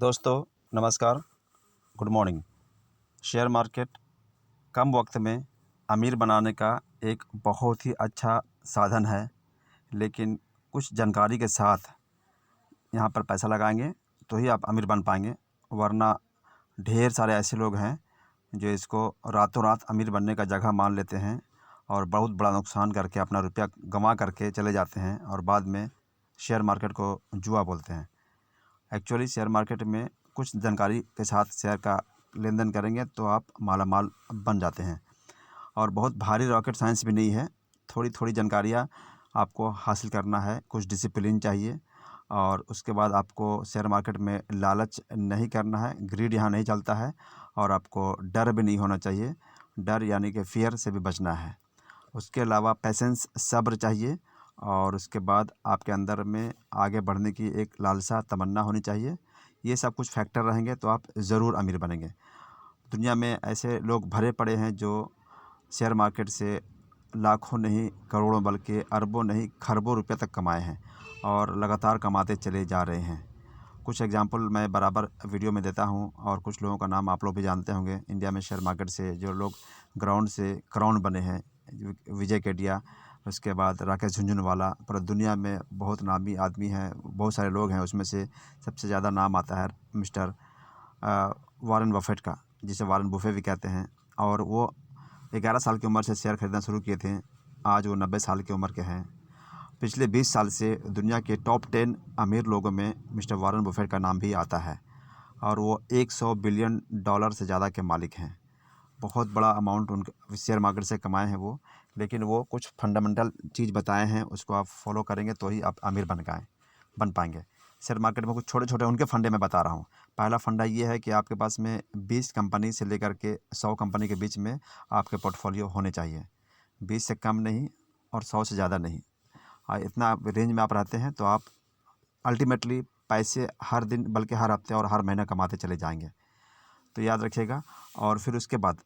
दोस्तों नमस्कार, good morning. Share market कम वक्त में अमीर बनाने का एक बहुत ही अच्छा साधन है, लेकिन कुछ जानकारी के साथ यहाँ पर पैसा लगाएंगे तो ही आप अमीर बन पाएंगे, वरना ढेर सारे ऐसे लोग हैं जो इसको रातों रात अमीर बनने का जगह मान लेते हैं और बहुत बड़ा नुकसान करके अपना रुपया गंवा करके चले जाते हैं और बाद में शेयर मार्केट को जुआ बोलते हैं। एक्चुअली शेयर मार्केट में कुछ जानकारी के साथ शेयर का लेन देन करेंगे तो आप माला माल बन जाते हैं। और बहुत भारी रॉकेट साइंस भी नहीं है, थोड़ी थोड़ी जानकारियाँ आपको हासिल करना है, कुछ डिसिप्लिन चाहिए और उसके बाद आपको शेयर मार्केट में लालच नहीं करना है, ग्रीड यहाँ नहीं चलता है और आपको डर भी नहीं होना चाहिए, डर यानी कि फियर से भी बचना है। उसके अलावा पेशेंस, सब्र चाहिए और उसके बाद आपके अंदर में आगे बढ़ने की एक लालसा, तमन्ना होनी चाहिए। ये सब कुछ फैक्टर रहेंगे तो आप ज़रूर अमीर बनेंगे। दुनिया में ऐसे लोग भरे पड़े हैं जो शेयर मार्केट से लाखों नहीं, करोड़ों बल्कि अरबों नहीं, खरबों रुपये तक कमाए हैं और लगातार कमाते चले जा रहे हैं। कुछ एग्जांपल मैं बराबर वीडियो में देता हूं और कुछ लोगों का नाम आप लोग भी जानते होंगे। इंडिया में शेयर मार्केट से जो लोग ग्राउंड से क्राउन बने हैं, विजय केडिया, उसके बाद राकेश झुनझुनवाला, पर दुनिया में बहुत नामी आदमी हैं, बहुत सारे लोग हैं। उसमें से सबसे ज़्यादा नाम आता है मिस्टर वॉरेन बफेट का, जिसे वॉरेन बुफे भी कहते हैं। और वो 11 साल की उम्र से शेयर खरीदना शुरू किए थे, आज वो 90 साल की उम्र के हैं। पिछले 20 साल से दुनिया के टॉप 10 अमीर लोगों में मिस्टर वॉरेन बफेट का नाम भी आता है और वो 100 बिलियन डॉलर से ज़्यादा के मालिक हैं। बहुत बड़ा अमाउंट उनके शेयर मार्केट से कमाए हैं वो, लेकिन वो कुछ फंडामेंटल चीज़ बताए हैं, उसको आप फॉलो करेंगे तो ही आप अमीर बन पाएंगे। शेयर मार्केट में कुछ छोटे छोटे उनके फंडे मैं बता रहा हूँ। पहला फंडा ये है कि आपके पास में 20 कंपनी से लेकर के 100 कंपनी के बीच में आपके पोर्टफोलियो होने चाहिए। 20 से कम नहीं और 100 से ज़्यादा नहीं। इतना रेंज में आप रहते हैं तो आप अल्टीमेटली पैसे हर दिन बल्कि हर हफ्ते और हर महीने कमाते चले जाएंगे, तो याद रखिएगा। और फिर उसके बाद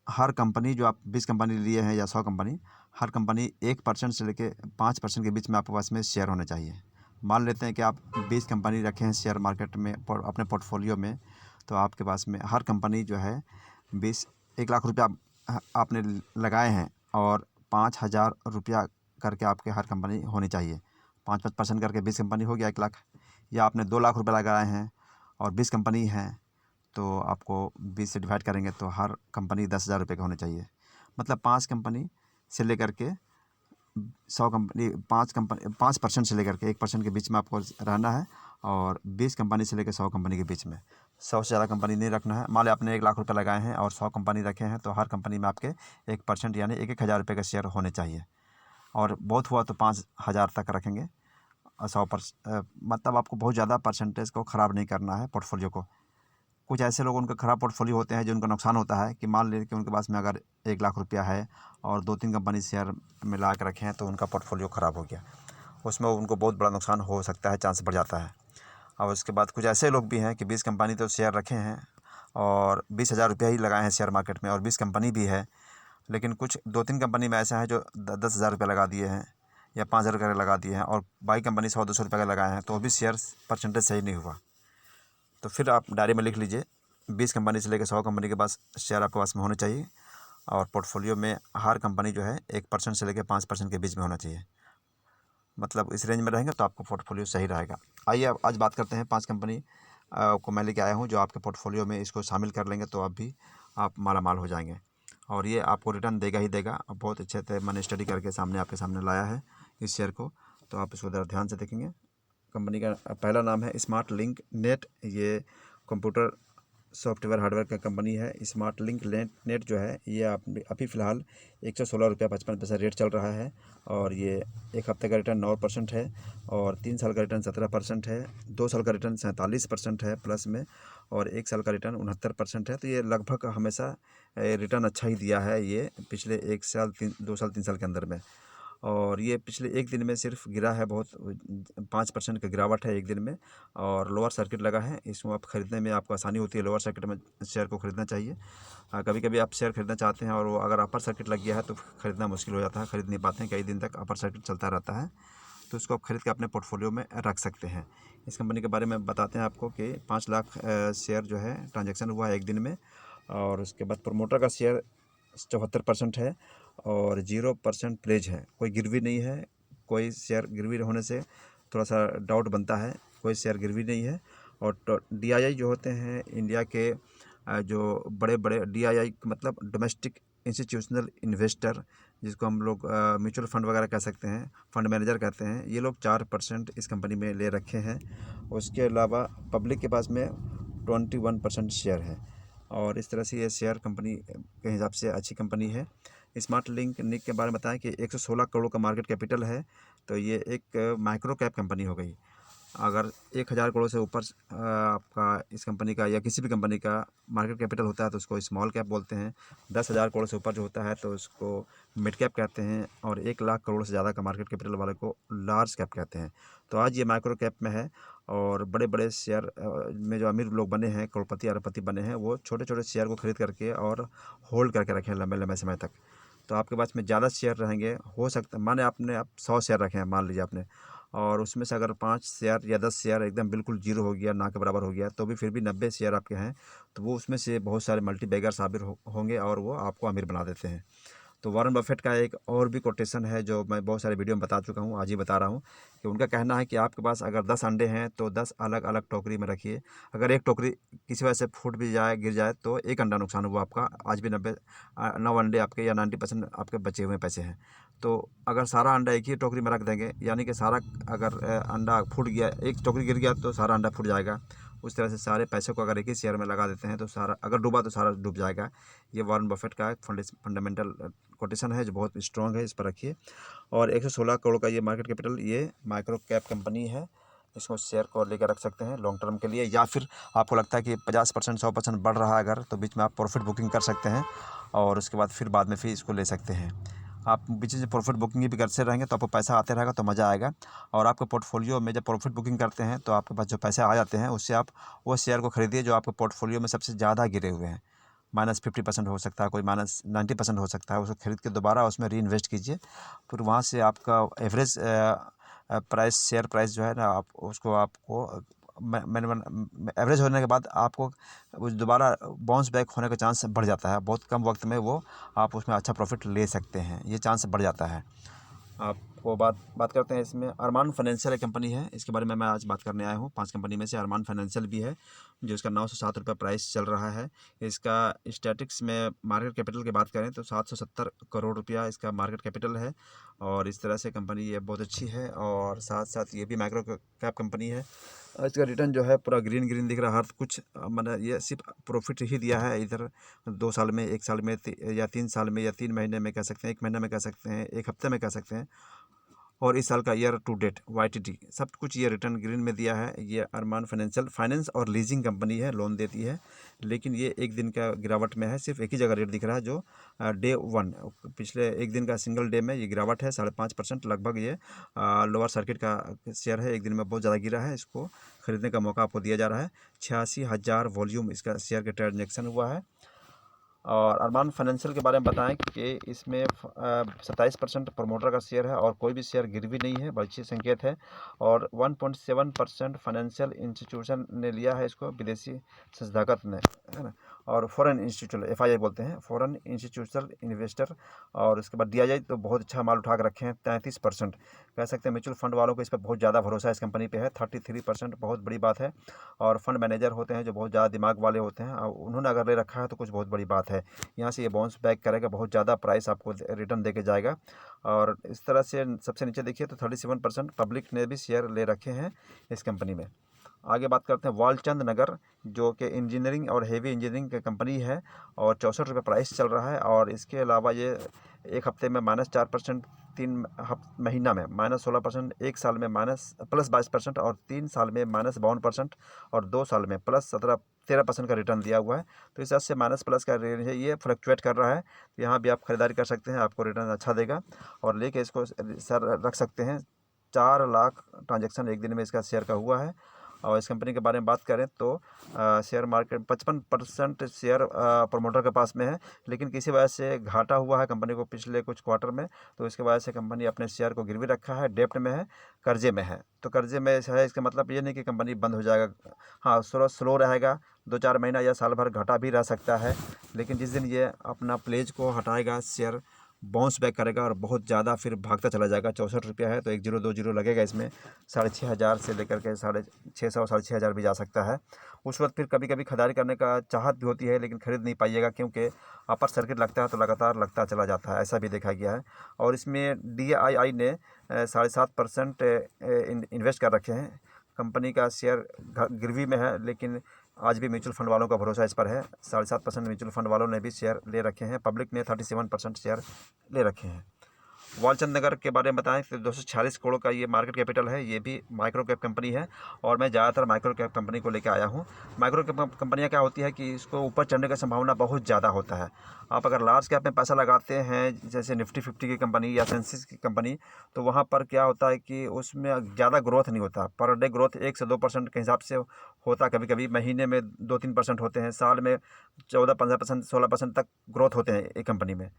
हर कंपनी, जो आप 20 कंपनी लिए हैं या 100 कंपनी, हर कंपनी 1% से लेके 5% के बीच में आपके पास में शेयर होने चाहिए। मान लेते हैं कि आप 20 कंपनी रखे हैं शेयर मार्केट में अपने पोर्टफोलियो में, तो आपके पास में हर कंपनी जो है 1 लाख रुपया आपने लगाए हैं और 5,000 रुपया करके आपके हर कंपनी होनी चाहिए। 5% करके 20 कंपनी हो गया 1 लाख। या आपने 2 लाख रुपये लगाए हैं और 20 कंपनी हैं, तो आपको 20 से डिवाइड करेंगे तो हर कंपनी 10,000 रुपये की होनी चाहिए। मतलब 5 कंपनी से लेकर के 100 कंपनी, 5% से लेकर के 1% के बीच में आपको रहना है और 20 कंपनी से लेकर 100 कंपनी के बीच में। 100 से ज़्यादा कंपनी नहीं रखना है। मान लिया आपने 1 लाख रुपये लगाए हैं और 100 कंपनी रखे हैं, तो हर कंपनी में आपके 1% यानी 1,000 रुपये का शेयर होने चाहिए। और बहुत हुआ तो 5,000 तक रखेंगे। 100% मतलब आपको बहुत ज़्यादा परसेंटेज को ख़राब नहीं करना है पोर्टफोलियो को। कुछ ऐसे लोग, उनका ख़राब पोर्टफोलियो होते हैं, जो उनका नुकसान होता है कि मान लें कि उनके पास में अगर 1 लाख रुपया है और 2-3 कंपनी शेयर में ला के रखे हैं, तो उनका पोर्टफोलियो ख़राब हो गया, उसमें उनको बहुत बड़ा नुकसान हो सकता है, चांस बढ़ जाता है। और उसके बाद कुछ ऐसे लोग भी हैं कि 20 कंपनी तो शेयर रखे हैं और 20,000 रुपया ही लगाए हैं शेयर मार्केट में और 20 कंपनी भी है, लेकिन कुछ 2-3 कंपनी में ऐसा है जो 10,000 रुपये लगा दिए हैं या 5,000 रुपये लगा दिए हैं और बाकी कंपनी 100-200 रुपये का लगाए हैं, तो भी शेयर परसेंटेज सही नहीं हुआ। तो फिर आप डायरी में लिख लीजिए, 20 कंपनी से लेकर 100 कंपनी के पास शेयर आपके पास में होने चाहिए और पोर्टफोलियो में हर कंपनी जो है 1% से लेकर 5% के बीच में होना चाहिए। मतलब इस रेंज में रहेंगे तो आपका पोर्टफोलियो सही रहेगा। आइए अब आज बात करते हैं 5 कंपनी को मैं लेके आया हूँ, जो आपके पोर्टफोलियो में इसको शामिल कर लेंगे तो आप माला माल हो जाएंगे और ये आपको रिटर्न देगा ही देगा। और बहुत अच्छे से मैंने स्टडी करके आपके सामने लाया है इस शेयर को, तो आप इसको ज़रा ध्यान से देखेंगे। कंपनी का पहला नाम है स्मार्ट लिंक नेट। ये कंप्यूटर सॉफ्टवेयर हार्डवेयर का कंपनी है। स्मार्ट लिंक नेट जो है ये अभी फ़िलहाल 116 रुपया 55 पैसा रेट चल रहा है और ये 1 हफ्ते का रिटर्न 9% है और 3 साल का रिटर्न 17% है, 2 साल का रिटर्न 47% है प्लस में और 1 साल का रिटर्न 69% है। तो ये लगभग हमेशा रिटर्न अच्छा ही दिया है ये पिछले 1 साल 2 साल 3 साल के अंदर में। और ये पिछले एक दिन में सिर्फ गिरा है, बहुत 5% का गिरावट है एक दिन में और लोअर सर्किट लगा है। इसमें आप ख़रीदने में आपको आसानी होती है, लोअर सर्किट में शेयर को ख़रीदना चाहिए। कभी कभी आप शेयर खरीदना चाहते हैं और वो अगर अपर सर्किट लग गया है तो ख़रीदना मुश्किल हो जाता है, ख़रीद नहीं पाते हैं, कई दिन तक अपर सर्किट चलता रहता है। तो उसको आप खरीद के अपने पोर्टफोलियो में रख सकते हैं। इस कंपनी के बारे में बताते हैं आपको कि 5 लाख शेयर जो है ट्रांजैक्शन हुआ है एक दिन में, और उसके बाद प्रमोटर का शेयर 74% है और 0% प्लेज है, कोई गिरवी नहीं है। कोई शेयर गिरवी होने से थोड़ा सा डाउट बनता है, कोई शेयर गिरवी नहीं है। और DII जो होते हैं इंडिया के जो बड़े बड़े DII मतलब डोमेस्टिक इंस्टीट्यूशनल इन्वेस्टर, जिसको हम लोग म्यूचुअल फंड वगैरह कह सकते हैं, फंड मैनेजर कहते हैं, ये लोग 4% इस कंपनी में ले रखे हैं। उसके अलावा पब्लिक के पास में 21% शेयर है। और इस तरह से ये शेयर कंपनी के हिसाब से अच्छी कंपनी है। स्मार्ट लिंक निक के बारे में बताएं कि 116 करोड़ का मार्केट कैपिटल है, तो ये एक माइक्रो कैप कंपनी हो गई। अगर 1000 करोड़ से ऊपर आपका इस कंपनी का या किसी भी कंपनी का मार्केट कैपिटल होता है तो उसको स्मॉल कैप बोलते हैं। 10,000 करोड़ से ऊपर जो होता है तो उसको मिड कैप कहते हैं, और 1 लाख करोड़ से ज़्यादा का मार्केट कैपिटल वाले को लार्ज कैप कहते हैं। तो आज ये माइक्रो कैप में है, और बड़े बड़े शेयर में जो अमीर लोग बने हैं, करोड़पति अरबपति बने हैं, वो छोटे छोटे शेयर को खरीद करके और होल्ड करके रखे हैं लंबे लंबे समय तक। तो आपके पास में ज़्यादा शेयर रहेंगे, हो सकता माने आपने आप 100 शेयर रखे हैं मान लीजिए आपने, और उसमें से अगर 5 शेयर या 10 शेयर एकदम बिल्कुल जीरो हो गया, ना के बराबर हो गया, तो भी फिर भी 90 शेयर आपके हैं, तो वो उसमें से बहुत सारे मल्टी बैगर साबित होंगे और वो आपको अमीर बना देते हैं। तो वॉरेन बफेट का एक और भी कोटेशन है जो मैं बहुत सारे वीडियो में बता चुका हूँ, आज ही बता रहा हूँ, कि उनका कहना है कि आपके पास अगर 10 अंडे हैं तो 10 अलग अलग टोकरी में रखिए। अगर एक टोकरी किसी वजह से फूट भी जाए, गिर जाए, तो एक अंडा नुकसान हुआ आपका, आज भी 9 अंडे आपके या 90% आपके बचे हुए पैसे हैं। तो अगर सारा अंडा एक ही टोकरी में रख देंगे, यानी कि सारा अगर अंडा फूट गया, एक टोकरी गिर गया तो सारा अंडा फूट जाएगा। उस तरह से सारे पैसे को अगर एक ही शेयर में लगा देते हैं तो सारा अगर डूबा तो सारा डूब जाएगा। ये वॉरेन बफेट का एक फंडामेंटल कोटेशन है जो बहुत स्ट्रॉन्ग है, इस पर रखिए। और 116 करोड़ का ये मार्केट कैपिटल, ये माइक्रो कैप कंपनी है। इसको शेयर को लेकर रख सकते हैं लॉन्ग टर्म के लिए, या फिर आपको लगता है कि 50% 100% बढ़ रहा है अगर, तो बीच में आप प्रॉफिट बुकिंग कर सकते हैं, और उसके बाद फिर बाद में फिर इसको ले सकते हैं। आप बीच में प्रॉफिट बुकिंग भी करते रहेंगे तो आपको पैसा आते रहेगा, तो मज़ा आएगा। और आपके पोर्टफोलियो में जब प्रॉफिट बुकिंग करते हैं तो आपके पास जो पैसे आ जाते हैं उससे आप वो शेयर को खरीदिए जो आपके पोर्टफोलियो में सबसे ज़्यादा गिरे हुए हैं। -50% हो सकता है, कोई -90% हो सकता है, उसको खरीद के दोबारा उसमें री इन्वेस्ट कीजिए। फिर वहाँ से आपका एवरेज प्राइस, शेयर प्राइस जो है ना, आप उसको आपको एवरेज होने के बाद आपको दोबारा बाउंस बैक होने का चांस बढ़ जाता है। बहुत कम वक्त में वो आप उसमें अच्छा प्रॉफिट ले सकते हैं, ये चांस बढ़ जाता है। आपको बात करते हैं इसमें। अरमान फाइनेंशियल एक कंपनी है, इसके बारे में मैं आज बात करने आया हूँ। 5 कंपनी में से अरमान फाइनेंशियल भी है, जो इसका 907 रुपये प्राइस चल रहा है। इसका स्टैटिक्स में मार्केट कैपिटल की बात करें तो 770 करोड़ रुपया इसका मार्केट कैपिटल है, और इस तरह से कंपनी ये बहुत अच्छी है, और साथ साथ ये भी माइक्रो कैप कंपनी है। इसका रिटर्न जो है पूरा ग्रीन ग्रीन दिख रहा है, हर कुछ मतलब ये सिर्फ प्रॉफिट ही दिया है इधर। 2 साल में, 1 साल में, या 3 साल में, या 3 महीने में कह सकते हैं, 1 महीने में कह सकते हैं, 1 हफ्ते में कह सकते हैं, और इस साल का ईयर टू डेट YTD सब कुछ ये रिटर्न ग्रीन में दिया है। ये अरमान फाइनेंशियल फाइनेंस और लीजिंग कंपनी है, लोन देती है, लेकिन ये एक दिन का गिरावट में है। सिर्फ एक ही जगह रेट दिख रहा है जो डे 1, पिछले एक दिन का सिंगल डे में ये गिरावट है 5.5% लगभग। ये लोअर सर्किट का शेयर है, एक दिन में बहुत ज़्यादा गिरा है, इसको खरीदने का मौका आपको दिया जा रहा है। 86,000 वॉल्यूम इसका शेयर का ट्रांजेक्शन हुआ है। और अरमान फाइनेंशियल के बारे में बताएं कि इसमें 27% प्रमोटर का शेयर है, और कोई भी शेयर गिरवी नहीं है, बड़ी अच्छी संकेत है। और 1.7% फाइनेंशियल इंस्टीट्यूशन ने लिया है इसको, विदेशी संस्थागत ने, है ना। और फॉरेन इंस्टीट्यूशनल FII बोलते हैं, फॉरेन इंस्टीट्यूशनल इन्वेस्टर। और उसके बाद DII तो बहुत अच्छा माल उठा कर रखे हैं, 33% कह सकते हैं। म्यूचुअल फंड वालों को इस पर बहुत ज़्यादा भरोसा इस कंपनी पे है, 33% बहुत बड़ी बात है। और फंड मैनेजर होते हैं जो बहुत ज़्यादा दिमाग वाले होते हैं, और उन्होंने अगर ले रखा है तो कुछ बहुत बड़ी बात है। यहाँ से ये बाउंस बैक करेगा, बहुत ज़्यादा प्राइस आपको रिटर्न दे के जाएगा। और इस तरह से सबसे नीचे देखिए तो 37% पब्लिक ने भी शेयर ले रखे हैं इस कंपनी में। आगे बात करते हैं वालचंद नगर, जो कि इंजीनियरिंग और हेवी इंजीनियरिंग की कंपनी है, और 64 रुपये प्राइस चल रहा है। और इसके अलावा ये एक हफ्ते में -4%, 3 महीना में -16%, 1 साल में +22%, और 3 साल में -52%, और 2 साल में +13% का रिटर्न दिया हुआ है। तो इस तरह से माइनस प्लस का रेंज है, ये फ्लक्चुएट कर रहा है। तो यहाँ भी आप खरीदारी कर सकते हैं, आपको रिटर्न अच्छा देगा, और लेके इसको सर रख सकते हैं। 4 लाख ट्रांजैक्शन एक दिन में इसका शेयर का हुआ है, और इस कंपनी के बारे में बात करें तो शेयर मार्केट 55% शेयर प्रमोटर के पास में है, लेकिन किसी वजह से घाटा हुआ है कंपनी को पिछले कुछ क्वार्टर में, तो इसके वजह से कंपनी अपने शेयर को गिरवी रखा है, डेप्ट में है, कर्जे में है। तो कर्जे में है, इसका मतलब ये नहीं कि कंपनी बंद हो जाएगा। हाँ, थोड़ा स्लो रहेगा, 2-4 महीना या साल भर घाटा भी रह सकता है, लेकिन जिस दिन ये अपना प्लेज को हटाएगा, शेयर बाउंस बैक करेगा और बहुत ज़्यादा फिर भागता चला जाएगा। 64 रुपया है तो 1 जीरो 2 जीरो लगेगा इसमें, 6,500 से लेकर के 650 6,500 भी जा सकता है। उस वक्त फिर कभी कभी खरीदारी करने का चाहत भी होती है, लेकिन खरीद नहीं पाइएगा, क्योंकि अपर सर्किट लगता है तो लगातार लगता चला जाता है, ऐसा भी देखा गया है। और इसमें DII ने 7.5% इन्वेस्ट कर रखे हैं। कंपनी का शेयर गिरवी में है, लेकिन आज भी म्यूचुअल फंड वालों का भरोसा इस पर है। 7.5% म्यूचुअल फंड वालों ने भी शेयर ले रखे हैं। पब्लिक ने 37% शेयर ले रखे हैं। वालचंद नगर के बारे में बताएं तो 246 करोड़ का ये मार्केट कैपिटल है। ये भी माइक्रो कैप कंपनी है और मैं ज़्यादातर माइक्रो कैप कंपनी को लेकर आया हूँ। माइक्रो कैप कंपनियाँ क्या होती है कि इसको ऊपर चढ़ने की संभावना बहुत ज़्यादा होता है। आप अगर लार्ज कैप में पैसा लगाते हैं, जैसे निफ्टी 50 की कंपनी या सेंसेक्स की कंपनी, तो वहाँ पर क्या होता है कि उसमें ज़्यादा ग्रोथ नहीं होता। पर डे ग्रोथ 1 से 2% के हिसाब से होता, कभी कभी महीने में 2-3% होते हैं, साल में 14-15% 16% तक ग्रोथ होते हैं एक कंपनी में।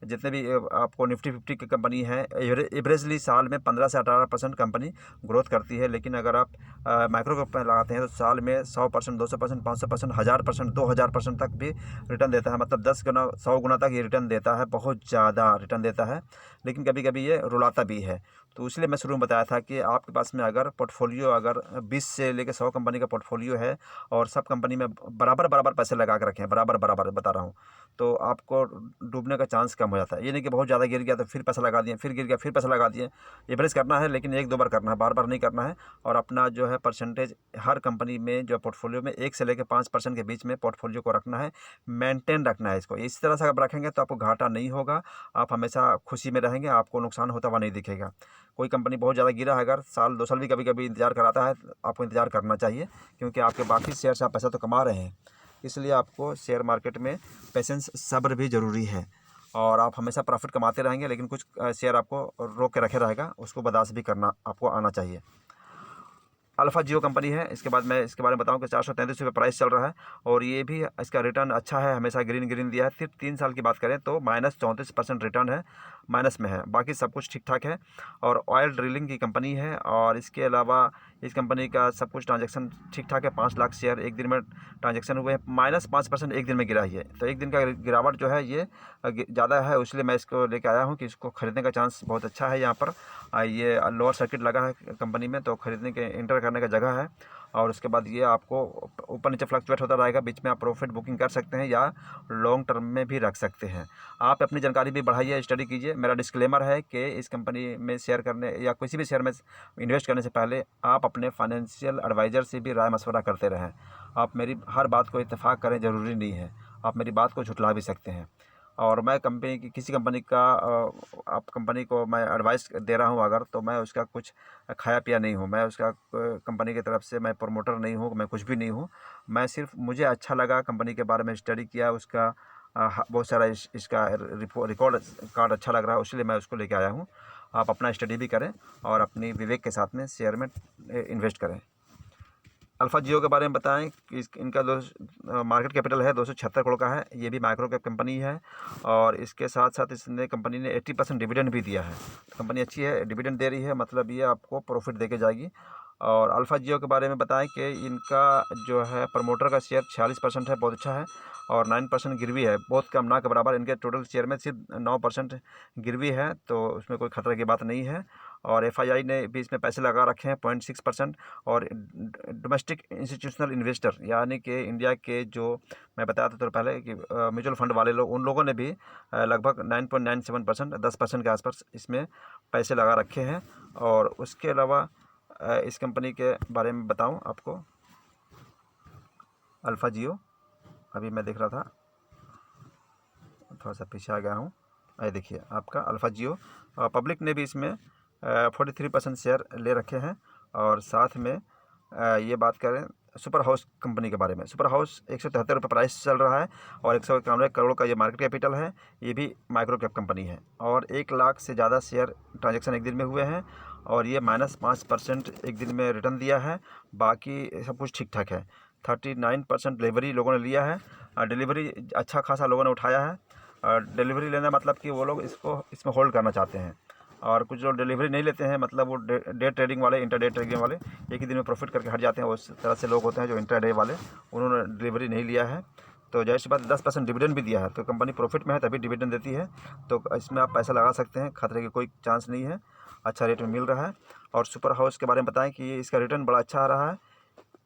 जितने भी आपको निफ्टी 50 की कंपनी है, एवरेजली साल में 15 से 18% कंपनी ग्रोथ करती है। लेकिन अगर आप माइक्रो कैप में लगाते हैं तो साल में 100%, 200%, 500%, 1000%, 2000% तक भी रिटर्न देता है। मतलब 10 गुना, 100 गुना तक ये रिटर्न देता है, बहुत ज़्यादा रिटर्न देता है। लेकिन कभी कभी ये रुलाता भी है। तो इसलिए मैं शुरू में बताया था कि आपके पास में अगर पोर्टफोलियो अगर 20 से लेकर 100 कंपनी का पोर्टफोलियो है और सब कंपनी में बराबर बराबर पैसे लगा के रखें, बराबर बराबर बता रहा हूँ, तो आपको डूबने का चांस कम हो जाता है। ये नहीं कि बहुत ज़्यादा गिर गया तो फिर पैसा लगा दिए, फिर गिर गया फिर पैसा लगा दिए। एवरेज करना है, लेकिन 1-2 बार करना है, बार बार नहीं करना है। और अपना जो है परसेंटेज हर कंपनी में जो पोर्टफोलियो में 1 से लेकर 5% के बीच में पोर्टफोलियो को रखना है, मेंटेन रखना है इसको। इस तरह से आप रखेंगे तो आपको घाटा नहीं होगा, आप हमेशा खुशी में रहेंगे, आपको नुकसान होता हुआ नहीं दिखेगा। कोई कंपनी बहुत ज़्यादा गिरा है, अगर साल 2 साल भी कभी कभी इंतजार कराता है, आपको इंतजार करना चाहिए, क्योंकि आपके बाकी शेयर से आप पैसा तो कमा रहे हैं। इसलिए आपको शेयर मार्केट में पेशेंस, सब्र भी ज़रूरी है। और आप हमेशा प्रॉफिट कमाते रहेंगे, लेकिन कुछ शेयर आपको रोक के रखे रहेगा, उसको बर्दाश्त भी करना आपको आना चाहिए। अल्फ़ा जियो कंपनी है, इसके बाद मैं इसके बारे में बताऊं कि 433 रुपये प्राइस चल रहा है और ये भी इसका रिटर्न अच्छा है, हमेशा ग्रीन ग्रीन दिया है। सिर्फ 3 साल की बात करें तो -34% रिटर्न है, माइनस में है, बाकी सब कुछ ठीक ठाक है। और ऑयल ड्रिलिंग की कंपनी है और इसके अलावा इस कंपनी का सब कुछ ट्रांजेक्शन ठीक ठाक है। 5 लाख शेयर एक दिन में ट्रांजेक्शन हुए हैं, -5% एक दिन में गिरा ही है। तो एक दिन का गिरावट जो है ये ज़्यादा है, इसलिए मैं इसको लेके आया हूँ कि इसको खरीदने का चांस बहुत अच्छा है। यहाँ पर ये लोअर सर्किट लगा है कंपनी में, तो खरीदने के इंटर करने का जगह है। और उसके बाद ये आपको ऊपर नीचे फ्लक्चुएट होता रहेगा, बीच में आप प्रॉफिट बुकिंग कर सकते हैं या लॉन्ग टर्म में भी रख सकते हैं। आप अपनी जानकारी भी बढ़ाइए, स्टडी कीजिए। मेरा डिस्क्लेमर है कि इस कंपनी में शेयर करने या किसी भी शेयर में इन्वेस्ट करने से पहले आप अपने फाइनेंशियल एडवाइज़र से भी राय मशवरा करते रहें। आप मेरी हर बात को इत्तेफाक करें ज़रूरी नहीं है, आप मेरी बात को झुठला भी सकते हैं। और मैं कंपनी की किसी कंपनी का आप कंपनी को मैं एडवाइस दे रहा हूँ अगर, तो मैं उसका कुछ खाया पिया नहीं हूँ, मैं उसका कंपनी की तरफ से मैं प्रमोटर नहीं हूँ, मैं कुछ भी नहीं हूँ। मैं सिर्फ मुझे अच्छा लगा, कंपनी के बारे में स्टडी किया, उसका बहुत सारा इसका रिकॉर्ड कार्ड अच्छा लग रहा है, इसलिए मैं उसको लेके आया हूँ। आप अपना स्टडी भी करें और अपनी विवेक के साथ में शेयर में इन्वेस्ट करें। अल्फ़ा जियो के बारे में बताएं कि इनका मार्केट कैपिटल है 276 करोड़ का है। ये भी माइक्रो कैप कंपनी है और इसके साथ साथ इसने कंपनी ने 80% डिविडेंड भी दिया है। कंपनी अच्छी है, डिविडेंड दे रही है, मतलब ये आपको प्रॉफिट देके जाएगी। और अल्फ़ा जियो के बारे में बताएं कि इनका जो है प्रमोटर का शेयर 46% है, बहुत अच्छा है। और 9% गिरवी है, बहुत कम, ना के बराबर। इनके टोटल शेयर में सिर्फ 9% गिरवी है, तो उसमें कोई खतरे की बात नहीं है। और FII ने भी इसमें पैसे लगा रखे हैं 0.6%। और डोमेस्टिक इंस्टीट्यूशनल इन्वेस्टर यानी कि इंडिया के जो मैं बताया था तो पहले कि म्यूचुअल फंड वाले लोग, उन लोगों ने भी लगभग 9.97%, 10% के आसपास इसमें पैसे लगा रखे हैं। और उसके अलावा इस कंपनी के बारे में बताऊं आपको, अल्फ़ा जियो, अभी मैं देख रहा था, थोड़ा सा पीछे आ गया हूँ। ये देखिए आपका अल्फ़ा जियो, पब्लिक ने भी इसमें 43% शेयर ले रखे हैं। और साथ में ये बात करें सुपर हाउस कंपनी के बारे में, सुपर हाउस 173 रुपये प्राइस चल रहा है और 191 करोड़ का ये मार्केट कैपिटल है। ये भी माइक्रो कैप कंपनी है और 1 लाख से ज़्यादा शेयर ट्रांजेक्शन एक दिन में हुए हैं और ये -5% एक दिन में रिटर्न दिया है। बाकी सब कुछ ठीक ठाक है। 39% डिलीवरी लोगों ने लिया है और डिलीवरी अच्छा खासा लोगों ने उठाया है। और डिलीवरी लेना मतलब कि वो लोग इसमें होल्ड करना चाहते हैं। और कुछ लोग डिलीवरी नहीं लेते हैं, मतलब वो डे ट्रेडिंग वाले, इंटरडे ट्रेडिंग वाले एक ही दिन में प्रॉफिट करके हट जाते हैं। उस तरह से लोग होते हैं जो इंटरडे वाले, उन्होंने डिलीवरी नहीं लिया है। तो जाहिर सी बात 10% डिविडेंड भी दिया है, तो कंपनी प्रॉफिट में है तभी डिविडेंड देती है। तो इसमें आप पैसा लगा सकते हैं, खतरे की कोई चांस नहीं है, अच्छा रेट में मिल रहा है। और सुपर हाउस के बारे में बताएं कि इसका रिटर्न बड़ा अच्छा आ रहा है।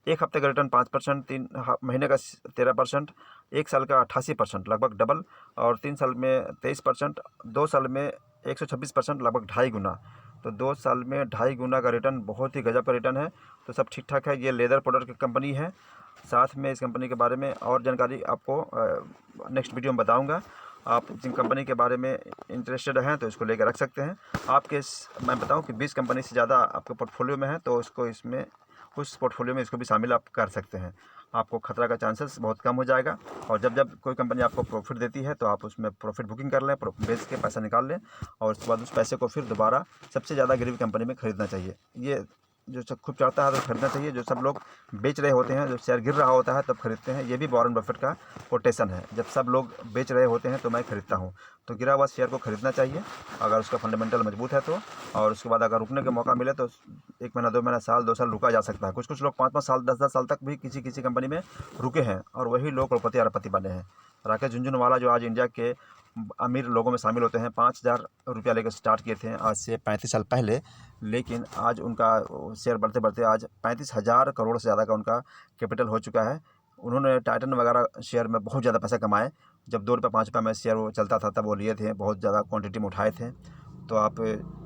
एक हफ्ते का रिटर्न 5%, 3 महीने का 13%, 1 साल का 88%, लगभग डबल, और 3 साल में 23%, 2 साल में 126%, लगभग 2.5 गुना। तो 2 साल में 2.5 गुना का रिटर्न बहुत ही गजब का रिटर्न है। तो सब ठीक ठाक है। ये लेदर प्रोडक्ट की कंपनी है। साथ में इस कंपनी के बारे में और जानकारी आपको नेक्स्ट वीडियो में बताऊंगा। आप जिन कंपनी के बारे में इंटरेस्टेड हैं तो इसको लेकर रख सकते हैं। मैं बताऊं कि 20 कंपनी से ज़्यादा आपके पोर्टफोलियो में है, तो उस पोर्टफोलियो में इसको भी शामिल आप कर सकते हैं। आपको खतरा का चांसेस बहुत कम हो जाएगा। और जब कोई कंपनी आपको प्रॉफिट देती है तो आप उसमें प्रॉफिट बुकिंग कर लें, बेच के पैसा निकाल लें, और उसके बाद उस पैसे को फिर दोबारा सबसे ज़्यादा गिरी कंपनी में ख़रीदना चाहिए। ये जो सब खूब चढ़ता है तो खरीदना चाहिए। जो सब लोग बेच रहे होते हैं, जब शेयर गिर रहा होता है तब खरीदते हैं। ये भी वॉरेन बफेट का कोटेशन है, जब सब लोग बेच रहे होते हैं तो मैं खरीदता हूँ। तो गिरा हुआ शेयर को खरीदना चाहिए अगर उसका फंडामेंटल मजबूत है तो। और उसके बाद अगर रुकने का मौका मिले तो 1 महीना, 2 महीना, साल, 2 साल रुका जा सकता है। कुछ लोग 5-5 साल, 10-10 साल तक भी किसी कंपनी में रुके हैं, और वही लोग करोड़पति अरबपति बने हैं। राकेश झुनझुनवाला जो आज इंडिया के अमीर लोगों में शामिल होते हैं, 5,000 रुपया लेकर स्टार्ट किए थे आज से 35 साल पहले, लेकिन आज उनका शेयर बढ़ते बढ़ते आज 35,000 करोड़ से ज़्यादा का उनका कैपिटल हो चुका है। उन्होंने टाइटन वगैरह शेयर में बहुत ज़्यादा पैसा कमाए। जब 2 रुपये 5 रुपये में शेयर वो चलता था तब वो लिए थे, बहुत ज़्यादा क्वांटिटी में उठाए थे। तो आप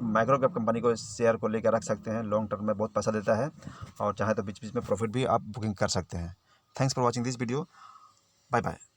माइक्रो कैप कंपनी को, शेयर को लेकर रख सकते हैं। लॉन्ग टर्म में बहुत पैसा देता है, और चाहे तो बीच बीच में प्रॉफिट भी आप बुकिंग कर सकते हैं। Thanks for watching this video. Bye bye.